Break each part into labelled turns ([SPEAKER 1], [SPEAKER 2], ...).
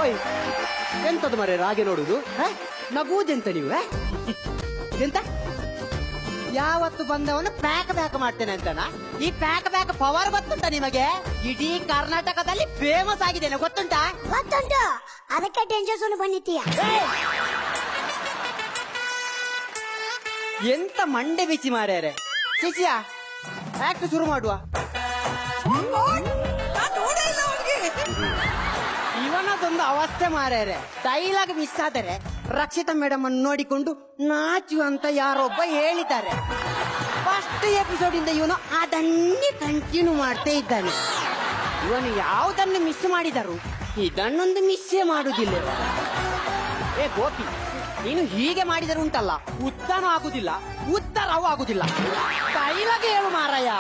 [SPEAKER 1] ಓಯ್ ಎಂತದು ಮರೆ ರಾಗೆ ನೋಡುದು ನಗುವುದೆಂತ ನೀವು ಎಂತ ಯಾವತ್ತು ಬಂದವನು ಪ್ಯಾಕ್ ಬ್ಯಾಕ್ ಮಾಡ್ತೇನೆ ಅಂತನಾ? ಈ ಪ್ಯಾಕ್ ಬ್ಯಾಕ್ ಪವರ್ ಗೊತ್ತುಂಟ ನಿಮಗೆ? ಇಡೀ ಕರ್ನಾಟಕದಲ್ಲಿ ಫೇಮಸ್ ಆಗಿದ್ದೇನೆ ಗೊತ್ತುಂಟಾ?
[SPEAKER 2] ಗೊತ್ತುಂಟು, ಅದಕ್ಕೆ ಟೆನ್ಷನ್ ಬಂದಿತ್ತೀಯ.
[SPEAKER 1] ಎಂತ ಮಂಡೆ ಬಿಚ್ಚಿ ಮಾರ್ಯಾರೆ. ಶಿಷ್ಯ ಆಕ್ಟ್ ಶುರು ಮಾಡುವ. ಇವನದೊಂದು ಅವಸ್ಥೆ ಮಾರ್ಯಾರೆ. ಡೈಲಾಗ್ ಮಿಸ್ ಆದರೆ ರಕ್ಷಿತಾ ಮೇಡಮ್ ಅನ್ನು ನೋಡಿಕೊಂಡು ನಾಚು ಅಂತ ಯಾರೊಬ್ಬ ಹೇಳಿದ್ದಾರೆ. ಫಸ್ಟ್ ಎಪಿಸೋಡ್ ಇಂದ ಇವನು ಅದನ್ನೇ ಕಂಟಿನ್ಯೂ ಮಾಡ್ತಾ ಇದ್ದಾನೆ. ಇವನು ಯಾವುದನ್ನು ಮಿಸ್ ಮಾಡಿದರು ಇದನ್ನೊಂದು ಮಿಸ್ಸೇ ಮಾಡುವುದಿಲ್ಲ. ಏ ಗೋಪಿ, ನೀನು ಹೀಗೆ ಮಾಡಿದರೆ ಉಂಟಲ್ಲ, ಉತ್ತರನೂ ಆಗುದಿಲ್ಲ, ಉತ್ತರವೂ ಆಗುದಿಲ್ಲ. ಡೈಲಾಗ್ ಹೇಳು ಮಾರಾಯ.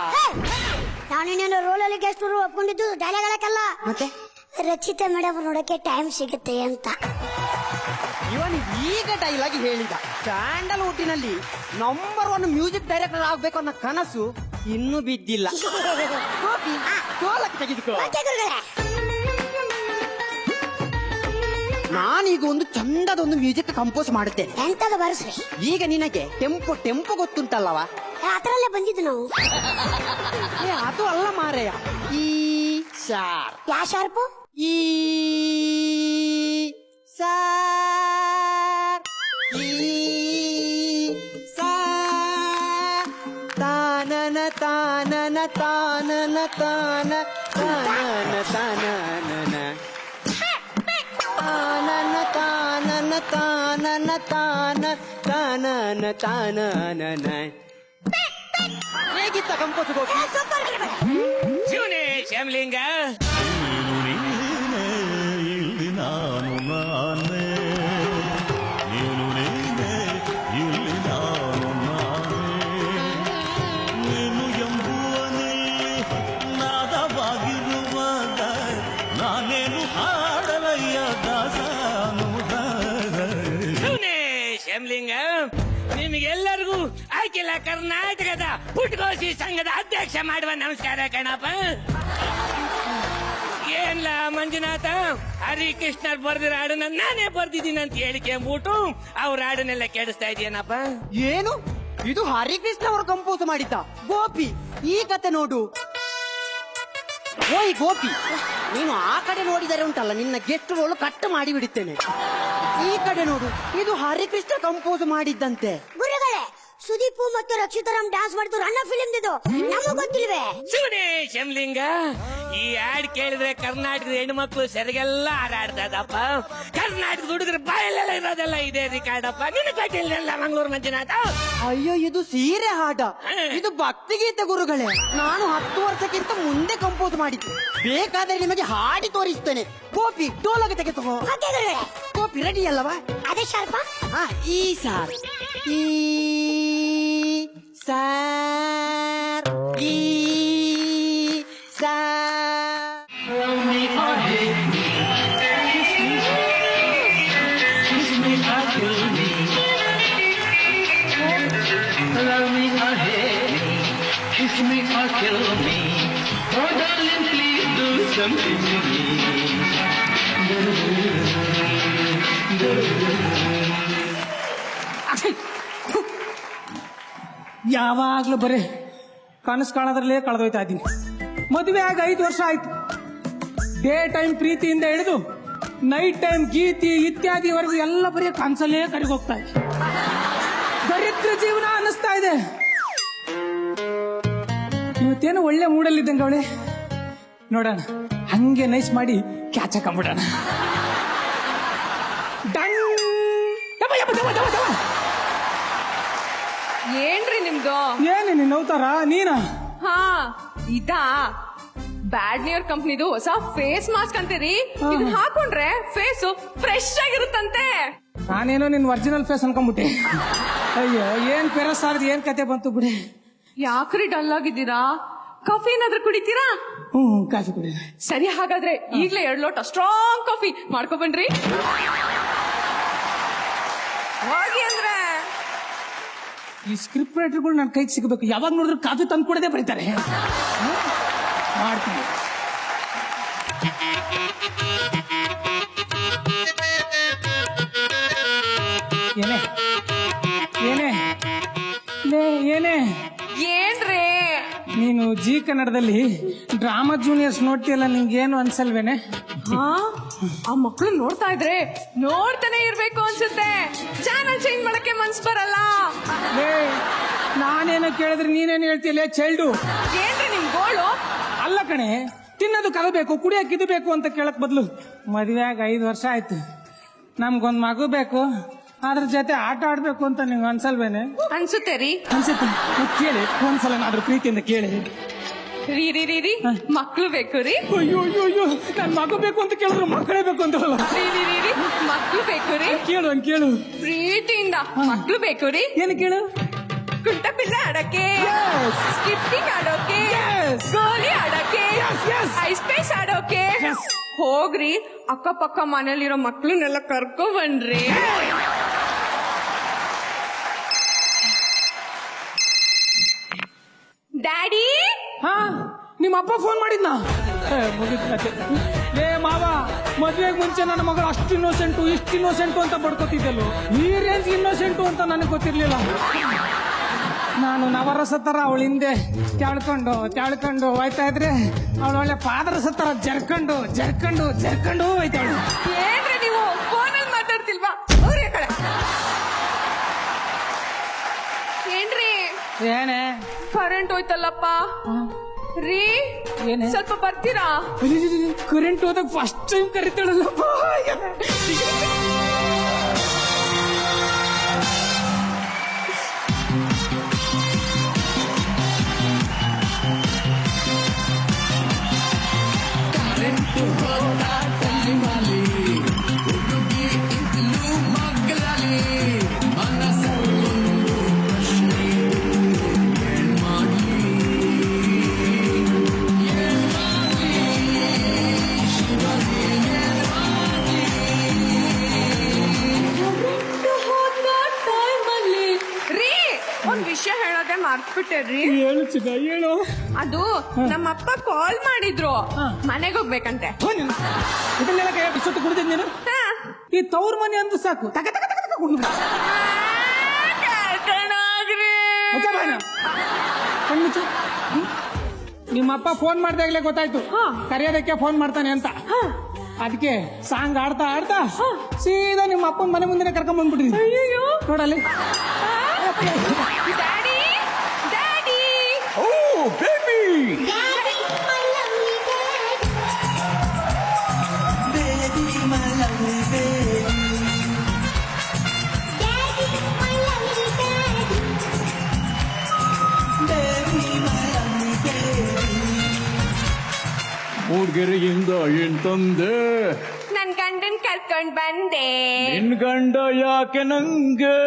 [SPEAKER 2] ನಾನು ನಿನ್ನ ರೋಲಲ್ಲಿ ಗೆಸ್ಟ್ ಒಪ್ಕೊಂಡಿದ್ದು ಡೈಲಾಗ್ ಹೇಳಕ್ಕಲ್ಲ,
[SPEAKER 1] ಮತ್ತೆ
[SPEAKER 2] ರಚಿತಾ ಮೇಡಮ್ ನೋಡಕ್ಕೆ ಟೈಮ್ ಸಿಗುತ್ತೆ ಅಂತ.
[SPEAKER 1] ಇವನು ಈಗ ಡೈಲಾಗ್ ಹೇಳಿದ. ಸ್ಯಾಂಡಲ್ವುಡ್ಡಿನಲ್ಲಿ ನಂಬರ್ 1 ಮ್ಯೂಸಿಕ್ ಡೈರೆಕ್ಟರ್ ಆಗ್ಬೇಕು ಅನ್ನೋ ಕನಸು ಇನ್ನೂ ಬಿದ್ದಿಲ್ಲ. ತೆಗೆದುಕೋ. ನಾನೀಗ ಒಂದು ಚಂದದೊಂದು ಮ್ಯೂಸಿಕ್ ಕಂಪೋಸ್ ಮಾಡುತ್ತೇನೆ.
[SPEAKER 2] ಎಂತದ ಬರ್ಸ್ರಿ.
[SPEAKER 1] ಈಗ ನಿನಗೆ ಟೆಂಪೋ ಟೆಂಪೋ ಗೊತ್ತುಂಟಲ್ಲವಾ?
[SPEAKER 2] ಅದರಲ್ಲೇ ಬಂದಿದ್ದು ನಾವು.
[SPEAKER 1] ಅದು ಅಲ್ಲ ಮಾರೆಯ, ಈ ಶಾರ್.
[SPEAKER 2] ಯಾ ಶಾರ್ಪು?
[SPEAKER 1] ಈ ಸಾರ್, ಈ ಸಾರ್, ತಾನನ ತಾನನ ತಾನನ ತಾನ ತಾನನ ತಾನನ ತಾನನ ತಾನನ ತಾನನ ತಾನ ತಾನನ ತಾನನ. ಹೇಗಿತ್ತ ಕಂಪೋಸ್ ಗೋಪಿ?
[SPEAKER 3] ಶಿವನೇ ಶ್ಯಾಮಲಿಂಗ,
[SPEAKER 4] ನಾನು ನಾನೇ, ನೀನು ನೀನೇ, ಇಲ್ಲಿ ನಾನು ನಾನೇ, ನೀನು ಎಂಬುವನೇ ನಾದವಾಗಿರುವಾಗ ನಾನೇನು ಹಾಡಲಯ್ಯ ದಾಸಾನುದಾರ.
[SPEAKER 3] ಶಿವನೇ ಶ್ಯಾಮಲಿಂಗ, ನಿಮಗೆಲ್ಲರಿಗೂ ಅಖಿಲ ಕರ್ನಾಟಕದ ಪುಟ್ಕೋಸಿ ಸಂಘದ ಅಧ್ಯಕ್ಷ ಮಾಡುವ ನಮಸ್ಕಾರ ಕಣಪ್ಪ. ಏನ್ಲ ಮಂಜುನಾಥ, ಹರಿಕೃಷ್ಣರ್ ಬರ್ದಿರೋ ಹಾಡನ್ನ ನಾನೇ ಬರ್ದಿದ್ದೀನಿ ಅಂತ ಹೇಳಿಕೆ ಅಂದ್ಬಿಟ್ಟು ಅವ್ರ ಹಾಡನ್ನೆಲ್ಲ ಕೆಡಿಸ್ತಾ ಇದೆಯೇನಪ್ಪ?
[SPEAKER 1] ಏನು ಇದು ಹರಿಕೃಷ್ಣ ಅವರು ಕಂಪೋಸ್ ಮಾಡಿದ್ದ? ಗೋಪಿ, ಈ ಕತೆ ನೋಡು. ಓಯ್ ಗೋಪಿ, ನೀನು ಆ ಕಡೆ ನೋಡಿದರೆ ಉಂಟಲ್ಲ, ನಿನ್ನ ಗೆಸ್ಟ್ ರೋಲ್ ಕಟ್ ಮಾಡಿ ಬಿಡುತ್ತೇನೆ. ಈ ಕಡೆ ನೋಡು, ಇದು ಹರಿಕೃಷ್ಣ ಕಂಪೋಸ್ ಮಾಡಿದ್ದಂತೆ.
[SPEAKER 2] ಗುರುಗಳೇ, ಸುದೀಪ್ ಮತ್ತು ರಕ್ಷಿತಾರಾಮ್ ಡ್ಯಾನ್ಸ್ ಮಾಡಿದ್ರು ಅಣ್ಣ ಫಿಲ್ಮ್ ಇದು ನಮಗ್ ಗೊತ್ತಿಲ್ವೇ?
[SPEAKER 3] ಶಿವನೇ ಶ್ಯಾಮಲಿಂಗ, ಈ ಹಾಡ್ ಕೇಳಿದ್ರೆ ಕರ್ನಾಟಕದ ಹೆಣ್ಮಕ್ಳು ಸರಿಗೆಲ್ಲ ಹಾರಾಡ್ತದಪ್ಪ. ಕರ್ನಾಟಕದ ಹುಡುಗರ ಬಾಯಲ್ಲೆಲ್ಲ ಇರೋದೆಲ್ಲ ಇದೆ ರಿಕಾರ್ಡಪ್ಪ. ನಿನ್ನ ಗೊತ್ತಿಲ್ಲ ಮಂಗಳೂರು ಮಂಜುನಾಥ?
[SPEAKER 1] ಅಯ್ಯೋ, ಇದು ಸೀರೆ ಹಾಡ, ಇದು ಭಕ್ತಿಗೀತೆ ಗುರುಗಳೇ. ನಾನು 10 ವರ್ಷಕ್ಕಿಂತ ಮುಂದೆ ಕಂಪೋಸ್ ಮಾಡಿದ್ದು. ಬೇಕಾದ್ರೆ ನಿಮಗೆ ಹಾಡಿ ತೋರಿಸ್ತೇನೆ. ಗೋಪಿ, ಡೋಲಗೆ ತೆಗೆದುಕೋ. ಗೋಪಿ ರೆಡಿ ಅಲ್ಲವಾ?
[SPEAKER 2] ಅದೇ ಶಾರ್ಪ.
[SPEAKER 1] ಈ ಸಾರ್, ಈ ಸಾರ್, ಈ sir.
[SPEAKER 5] Love me or hate me, kiss me or kill me, oh darling please do something to me.
[SPEAKER 6] ಯಾವಾಗ್ಲೂ ಬರೇ ಕನಸು ಕಾಣೋದ್ರಲ್ಲೇ ಕಳೆದೋಯ್ತಾ ಇದ್ದೀನಿ. ಮದುವೆ ಆಗಿ 5 ವರ್ಷ ಆಯ್ತು. ಡೇ ಟೈಮ್ ಪ್ರೀತಿಯಿಂದ ಹಿಡಿದು ನೈಟ್ ಟೈಮ್ ಗೀತಿ ಇತ್ಯಾದಿವರೆಗೂ ಎಲ್ಲ ಬರೀ ಕನಸಲ್ಲೇ ಕರಿಗೋಗ್ತಾ ಇದೆ. ದರಿದ್ರ ಜೀವನ ಅನ್ನಿಸ್ತಾ ಇದೆ. ಇವತ್ತೇನು ಒಳ್ಳೆ ಮೂಡಲ್ಲಿದ್ದಂಗೆ ಅವಳೆ. ನೋಡೋಣ, ಹಂಗೆ ನೈಸ್ ಮಾಡಿ ಕ್ಯಾಚ್ ಹಾಕೊಂಡ್ಬಿಡೋಣ.
[SPEAKER 7] ಏನ್ರಿ ನಿಮ್ದು?
[SPEAKER 6] ಏನೇ ನೀನ್ ನವ್ತಾರ ನೀನ?
[SPEAKER 7] ಹಾ, ಇದಾ ಬ್ಯಾಡ್ ನ್ಯೂರ್ ಕಂಪ್ನಿದು ಹೊಸ ಫೇಸ್ ಮಾಸ್ಕ್ ಅಂತೀರಿ. ಇದನ್ನ ಹಾಕೊಂಡ್ರೆ ಫೇಸ್ ಫ್ರೆಶ್ ಆಗಿರುತ್ತಂತೆ.
[SPEAKER 6] ನಾನೇನೋ ನಿನ್ ಒರಿಜಿನಲ್ ಫೇಸ್ ಅನ್ಕೊಂಡ್ಬಿಟ್ಟೆ. ಅಯ್ಯೋ, ಏನ್ ಪೆರಸ್ ಆರ್ದು ಏನ್ ಕತೆ ಬಂತು ಬಿಡಿ.
[SPEAKER 7] ಯಾಕ್ರಿ ಡಲ್ ಆಗಿದ್ದೀರಾ? ಕಾಫಿ ಏನಾದ್ರೂ ಕುಡಿತೀರಾ?
[SPEAKER 6] ಕಾಫಿ ಕುಡಿ.
[SPEAKER 7] ಸರಿ, ಹಾಗಾದ್ರೆ ಈಗ್ಲೇ 2 ಲೋಟ ಸ್ಟ್ರಾಂಗ್ ಕಾಫಿ ಮಾಡ್ಕೊಬನ್ರಿ. ಹೋಗಿ ಅಂದ್ರೆ
[SPEAKER 6] ಈ ಸ್ಕ್ರಿಪ್ಟ್ ರೈಟರ್ಗಳು ನನ್ನ ಕೈಗೆ ಸಿಗಬೇಕು. ಯಾವಾಗ ನೋಡಿದ್ರು ಕಾಫಿ ತಂದು ಕೊಡದೆ ಬರೀತಾರೆ. ಮಾಡ್ತೀನಿ. ಕನ್ನಡದಲ್ಲಿ ಡ್ರಾಮಾ ಜೂನಿಯರ್ಸ್ ನೋಡ್ತೀಯಲ್ಲ ನಿಂಗೇನು ಅನ್ಸಲ್ವೇನೆ?
[SPEAKER 7] ಆ ಮಕ್ಳು ನೋಡ್ತಾ ಇದ್ರೆ ನೋಡ್ತಾನೆ ಇರ್ಬೇಕು ಅನ್ಸುತ್ತೆ. ಚಾನಲ್ ಚೇಂಜ್ ಮಾಡಕ್ಕೆ ಮನ್ಸ್ ಬರಲ್ಲ.
[SPEAKER 6] ನಾನೇನೋ ಕೇಳಿದ್ರೆ ನೀನೇನು ಹೇಳ್ತೀಯಲ್ಲ ಚೈಲ್ಡು?
[SPEAKER 7] ಏನ್ರಿ ನಿಮ್ ಗೋಳು?
[SPEAKER 6] ಅಲ್ಲ ಕಣೆ, ತಿನ್ನೋದು ಕಲಬೇಕು, ಕುಡಿಯಕ್ಕೆ ಇದು ಬೇಕು ಅಂತ ಕೇಳಕ್ ಬದ್ಲು ಮದುವೆ ಆಗ 5 ವರ್ಷ ಆಯ್ತು, ನಮ್ಗೊಂದ್ ಮಗು ಬೇಕು, ಅದ್ರ ಜೊತೆ ಆಟ ಆಡ್ಬೇಕು ಅಂತ ನಿಂಗೆ ಅನ್ಸಲ್ವೇನೆ?
[SPEAKER 7] ಅನ್ಸುತ್ತೆ ರೀ.
[SPEAKER 6] ಅನ್ಸುತ್ತೆ. ಕೇಳಿ ಒಂದ್ಸಲ ಪ್ರೀತಿಯಿಂದ ಕೇಳಿ.
[SPEAKER 7] ರೀ ರೀ ರೀ ರೀ ಮಕ್ಳು ಬೇಕು ರೀ.
[SPEAKER 6] ಅಯ್ಯೋ ಅಯ್ಯೋ ಅಯ್ಯೋ, ನನ್ ಮಗು ಬೇಕು ಅಂತ ಕೇಳಿದ್ರು ಮಕ್ಕಳೇ ಬೇಕು ಅಂತ.
[SPEAKER 7] ರೀ ರೀ ರೀ ರೀ ಮಕ್ಳು ಬೇಕು ರೀ.
[SPEAKER 6] ಕೇಳು ಹಂಗ್ ಕೇಳು
[SPEAKER 7] ಪ್ರೀತಿಯಿಂದ. ಮಕ್ಳು ಬೇಕು ರೀ.
[SPEAKER 6] ಏನು ಕೇಳು?
[SPEAKER 7] ಕುಂಟ ಪಿಲ್ಲ ಆಡಕ್ಕೆ, ಸ್ಕಿಪ್ಪಿಂಗ್ ಆಡೋಕೆ, ಗೋಲಿ ಆಡಕ್ಕೆ, ಐಸ್ ಪೇಸ್ ಆಡೋಕೆ. ಹೋಗ್ರಿ ಅಕ್ಕಪಕ್ಕ ಮನೇಲಿರೋ ಮಕ್ಳನ್ನೆಲ್ಲ ಕರ್ಕೊ ಬನ್ರಿ. ಡ್ಯಾಡಿ.
[SPEAKER 6] ಹಾ, ನಿಮ್ಮ ಅಪ್ಪ ಫೋನ್ ಮಾಡಿದ್ನಾ? ಲೇ ಮಾವ, ಮದ್ವೆಗೆ ಮುಂಚೆ ನನ್ನ ಮಗಳು ಅಷ್ಟು ಇನ್ನೋಸೆಂಟು ಇಷ್ಟು ಇನ್ನೋಸೆಂಟು ಅಂತ ಬಡ್ಕೋತಿದ್ದೆಲ್ಲೋ, ಈ ರೇಂಜ್ ಇನ್ನೋಸೆಂಟು ಅಂತ ನನಗೆ ಗೊತ್ತಿರ್ಲಿಲ್ಲ. ನಾನು ನವರಸ ತರ ಅವಳ ಹಿಂದೆ ತ್ಯಾಳ್ಕೊಂಡು ಹೋಯ್ತಾ ಇದ್ರೆ ಅವಳು ಒಳ್ಳೆ ಪಾದರಸ ತರ ಜರ್ಕೊಂಡು ಹೋಯ್ತಾಳು.
[SPEAKER 7] ಏನ್ರಿ ನೀವು ಫೋನಲ್ಲಿ ಮಾತಾಡ್ತಿಲ್ವಾ? ಅವ್ರ ಕಡೆ ಏನ್ರಿ?
[SPEAKER 6] ಏನೇ
[SPEAKER 7] ಕರೆಂಟ್ ಹೋಯ್ತಲ್ಲಪ್ಪ ರೀ.
[SPEAKER 6] ಏನೇ?
[SPEAKER 7] ಸ್ವಲ್ಪ ಬರ್ತೀರಾ?
[SPEAKER 6] ಕರೆಂಟ್ ಹೋದಾಗ ಫಸ್ಟ್ ಟೈಮ್ ಕರಿತಾಳಲ್ಲಪ್ಪ.
[SPEAKER 7] ವಿಷಯ ಹೇಳೋದೇ ಮರ್ತ್ಬಿಟ್ಟೇರಿ.
[SPEAKER 6] ಹೇಳು ಚಿನ್ನ, ಹೇಳು.
[SPEAKER 7] ಅದು ನಮ್ಮಪ್ಪ ಕಾಲ್ ಮಾಡಿದ್ರು, ಮನೆಗೆ ಹೋಗ್ಬೇಕಂತೆ.
[SPEAKER 6] ಇದನ್ನೆಲ್ಲ ಕೈ ಬಿಟ್ಟು ಕುಡಿದಿದ್ ನೀನು? ಈ ತವ್ರ ಮನೆ ಅಂತ ಸಾಕು, ತಕ ತಕ ತಕ ತಕ ಕುಡಿದು ಕಣ್ಣು. ನಿಮ್ಮಪ್ಪ ಫೋನ್ ಮಾಡ್ದಾಗ್ಲೇ ಗೊತ್ತಾಯ್ತು ಕರೆಯೋದಕ್ಕೆ ಫೋನ್ ಮಾಡ್ತಾನೆ ಅಂತ. ಅದಕ್ಕೆ ಸಾಂಗ್ ಆಡ್ತಾ ಸೀದಾ ನಿಮ್ಮ ಅಪ್ಪನ ಮನೆ ಮುಂದೆ ಕರ್ಕೊಂಡ್ ಬಂದ್ಬಿಟ್ಟಿದ್ವಿ.
[SPEAKER 7] ಅಯ್ಯೋ
[SPEAKER 6] ನೋಡಲ್ಲಿ.
[SPEAKER 7] Daddy daddy.
[SPEAKER 4] ಓ ಬೇಬಿ, ಮೂಡ್ಗೆರೆಯಿಂದ ಏನ್ ತಂದೆ?
[SPEAKER 7] ನನ್ ಗಂಡನ್ ಕರ್ಕೊಂಡ್ ಬಂದೆ.
[SPEAKER 4] ನಿನ್ ಗಂಡ ಯಾಕೆ ನಂಗೆ?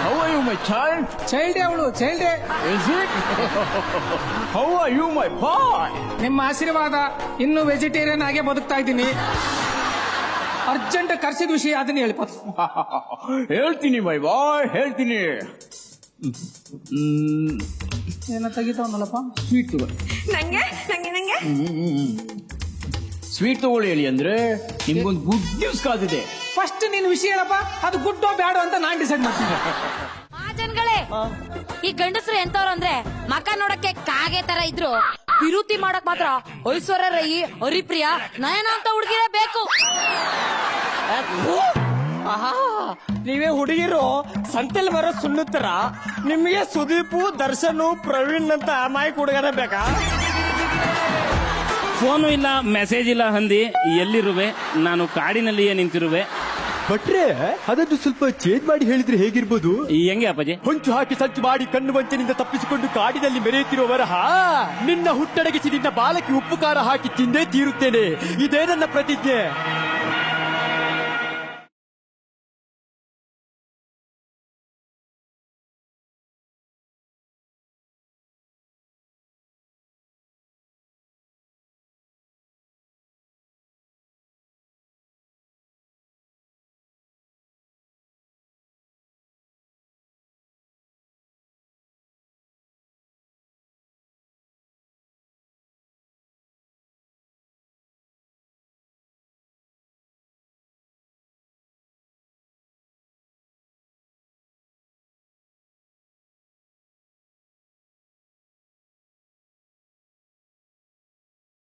[SPEAKER 4] How are you, my child?
[SPEAKER 6] ಚೈಲ್ಡೇ ಅವಳು, ಚೈಲ್ಡೇ.
[SPEAKER 4] Is it? How are you, my boy?
[SPEAKER 6] ನಿಮ್ಮ ಆಶೀರ್ವಾದ, ಇನ್ನು ವೆಜಿಟೇರಿಯನ್ ಆಗೇ ಬದುಕ್ತಾ ಇದ್ದೀನಿ. ಅರ್ಜೆಂಟ್ ಕರ್ಸಿದ ವಿಷಯ ಅದನ್ನ ಹೇಳ್ಬೋದು.
[SPEAKER 4] ಹೇಳ್ತೀನಿ ಮೈ ಬಾಯ್, ಹೇಳ್ತೀನಿ.
[SPEAKER 6] ಏನ ತೆಗಿತಾವನಲ್ಲಪ್ಪ?
[SPEAKER 4] ಸ್ವೀಟ್ ತಗೊಳ್ಳಿ.
[SPEAKER 7] ನಂಗೆ ನಂಗೆ ನಂಗೆ
[SPEAKER 4] ಸ್ವೀಟ್ ತಗೊಳ್ಳಿ ಹೇಳಿ ಅಂದ್ರೆ ನಿಮ್ಗೊಂದು ಗುಡ್ ನ್ಯೂಸ್ ಕಾದಿದೆ.
[SPEAKER 6] ಫಸ್ಟ್ ನೀನು ವಿಷಯ ಹೇಳಪ್ಪ, ಅದು ಗುಡ್ಡೋ ಬ್ಯಾಡೋ ಅಂತ ನಾನ್ ಡಿಸೈಡ್ ಮಾಡ್ತೀನಿ.
[SPEAKER 8] ಜನಗಳೇ, ಈ ಗಂಡಸರು ಎಂತವ್ರು ಅಂದ್ರೆ ಮಕ ನೋಡಕ್ಕೆ ಕಾಗೆ ತರ ಇದ್ರು, ವಿರುತಿ ಮಾಡಕ್ ಮಾತ್ರ ಐಶ್ವರ್ಯ ರೈ, ಹರಿಪ್ರಿಯ, ನಯನ ಅಂತ ಹುಡುಗಿರೇ ಬೇಕು.
[SPEAKER 9] ನೀವೇ ಹುಡುಗಿರು ಸಂತೆಲ್ ಬರೋ ಸುಣ್ಣುತ್ತರ, ನಿಮಗೆ ಸುದೀಪು, ದರ್ಶನ್, ಪ್ರವೀಣ್ ಅಂತ ಅಮಾಯಕ ಹುಡುಗರೇ ಬೇಕಾ?
[SPEAKER 10] ಫೋನು ಇಲ್ಲ, ಮೆಸೇಜ್ ಇಲ್ಲ ಹಂದಿ. ಎಲ್ಲಿರುವೆ? ನಾನು ಕಾಡಿನಲ್ಲಿಯೇ ನಿಂತಿರುವೆ.
[SPEAKER 9] ಬಟ್ರೆ ಅದನ್ನು ಸ್ವಲ್ಪ ಚೇಂಜ್ ಮಾಡಿ ಹೇಳಿದ್ರೆ ಹೇಗಿರ್ಬೋದು?
[SPEAKER 10] ಹೆಂಗೆ ಅಪ್ಪಾಜಿ?
[SPEAKER 9] ಹೊಂಚು ಹಾಕಿ ಸಂಚು ಮಾಡಿ ಕಣ್ಣು ಬಂಚಿನಿಂದ ತಪ್ಪಿಸಿಕೊಂಡು ಕಾಡಿನಲ್ಲಿ ಮೆರೆಯುತ್ತಿರುವ ವರಹ, ನಿನ್ನ ಹುಟ್ಟಡಗಿಸಿ ನಿನ್ನ ಬಾಲಕ್ಕೆ ಉಪ್ಪು ಖಾರ ಹಾಕಿ ತಿಂದೇ ತೀರುತ್ತೇನೆ, ಇದೇ ನನ್ನ ಪ್ರತಿಜ್ಞೆ.